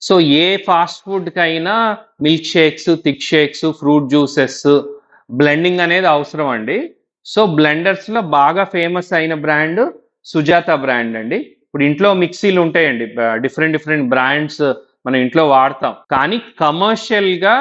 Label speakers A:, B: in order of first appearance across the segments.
A: So ఏ fast ఫుడ్‌కైనా milk shakes, thick shakes, fruit juices, blending అనేది అవసరం అండి. సో బ్లెండర్స్‌లో బాగా ఫేమస్ అయిన బ్రాండ్ సుజాత బ్రాండ్ అండి. ఇప్పుడు ఇంట్లో మిక్సీలు ఉంటాయండి. డిఫరెంట్ డిఫరెంట్ బ్రాండ్స్ మనం ఇంట్లో వాడతాం. కానీ కమర్షియల్‌గా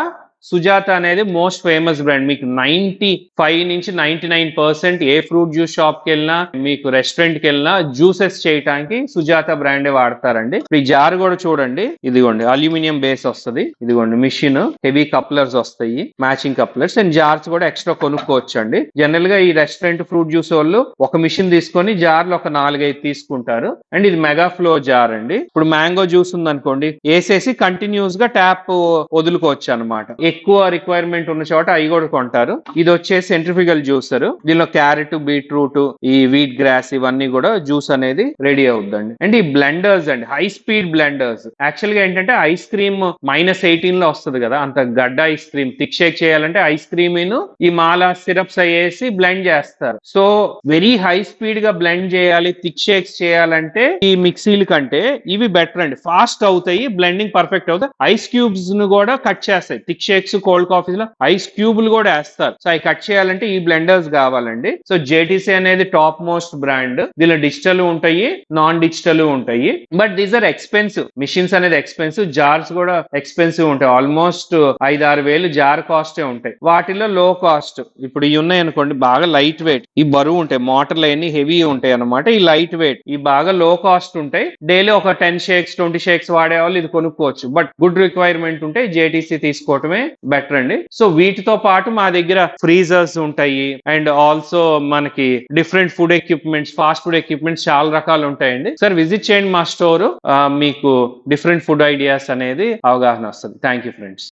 A: సుజాత అనేది మోస్ట్ ఫేమస్ బ్రాండ్. మీకు 95-99% ఏ ఫ్రూట్ జ్యూస్ షాప్‌కి వెళ్ళినా, మీకు రెస్టారెంట్‌కి వెళ్ళినా జ్యూసెస్ చేయడానికి సుజాత బ్రాండే వాడతారండి. ఈ జార్ కూడా చూడండి, ఇదిగోండి అల్యూమినియం బేస్ వస్తుంది. ఇదిగోండి మిషన్, హెవీ కప్లర్స్ వస్తాయి, మ్యాచింగ్ కప్లర్స్ అండ్ జార్స్ కూడా ఎక్స్ట్రా కొనుక్కోవచ్చు అండి. జనరల్ గా ఈ రెస్టారెంట్ ఫ్రూట్ జ్యూస్ వాళ్ళు ఒక మిషన్ తీసుకొని జార్లు ఒక 4-5 తీసుకుంటారు. అండ్ ఇది మెగా ఫ్లో జార్ అండి. ఇప్పుడు మ్యాంగో జ్యూస్ ఉందనుకోండి, వేసేసి కంటిన్యూస్ గా ట్యాప్ వదులుకోవచ్చు అనమాట. ఎక్కువ రిక్వైర్మెంట్ ఉన్న చోట అవి కూడా కొంటారు. ఇది వచ్చేసి సెంట్రిఫ్యూగల్ జ్యూసర్. దీనిలో క్యారెట్, బీట్రూట్, ఈ వీట్ గ్రాస్ ఇవన్నీ కూడా జ్యూస్ అనేది రెడీ అవుద్దండి. అండ్ ఈ బ్లెండర్స్ అండి, హై స్పీడ్ బ్లెండర్స్. యాక్చువల్ గా ఏంటంటే ఐస్ క్రీమ్ -18 లో వస్తుంది కదా, అంత గడ్డ ఐస్ క్రీమ్ థిక్ షేక్ చేయాలంటే ఐస్ క్రీమ్ ఈ మాలా సిరప్స్ అయ్యేసి బ్లెండ్ చేస్తారు. సో వెరీ హై స్పీడ్ గా బ్లెండ్ చేయాలి, థిక్ షేక్స్ చేయాలంటే ఈ మిక్సీల కంటే ఇవి బెటర్ అండి. ఫాస్ట్ అవుతాయి, బ్లెండింగ్ పర్ఫెక్ట్ అవుతాయి. ఐస్ క్యూబ్స్ ను కూడా కట్ చేస్తాయి. థిక్ షేక్స్, కోల్డ్ కాఫీస్ లో ఐస్ క్యూబ్లు కూడా వేస్తారు. సో అవి కట్ చేయాలంటే ఈ బ్లెండర్స్ కావాలండి. సో జేటీసీ అనేది టాప్ మోస్ట్ బ్రాండ్. దీనిలో డిజిటల్ ఉంటాయి, నాన్ డిజిటల్ ఉంటాయి. But these are expensive. Machines అనేది ఎక్స్పెన్సివ్, జార్స్ కూడా ఎక్స్పెన్సివ్ ఉంటాయి. ఆల్మోస్ట్ 5-6 వేలు జార్ కాస్టే ఉంటాయి. వాటిలో లో కాస్ట్ ఇప్పుడు ఇవి ఉన్నాయి అనుకోండి, బాగా లైట్ వెయిట్, ఈ బరువు ఉంటాయి. మోటార్లు అన్ని హెవీ ఉంటాయి అనమాట. ఈ లైట్ వెయిట్, ఈ బాగా లో కాస్ట్ ఉంటాయి. డైలీ ఒక 10 షేక్స్ 20 షేక్స్ వాడే వాళ్ళు ఇది కొనుక్కోవచ్చు. బట్ గుడ్ రిక్వైర్మెంట్ ఉంటే జేటీసీ తీసుకోవటమే బెటర్ అండి. సో వీటితో పాటు మా దగ్గర ఫ్రీజర్స్ ఉంటాయి. అండ్ ఆల్సో మనకి different food equipments, fast food equipments చాలా రకాలు ఉంటాయండి. సార్ విజిట్ చేయండి మా స్టోర్, మీకు డిఫరెంట్ ఫుడ్ ఐడియాస్ అనేది అవగాహన వస్తుంది. Thank you friends.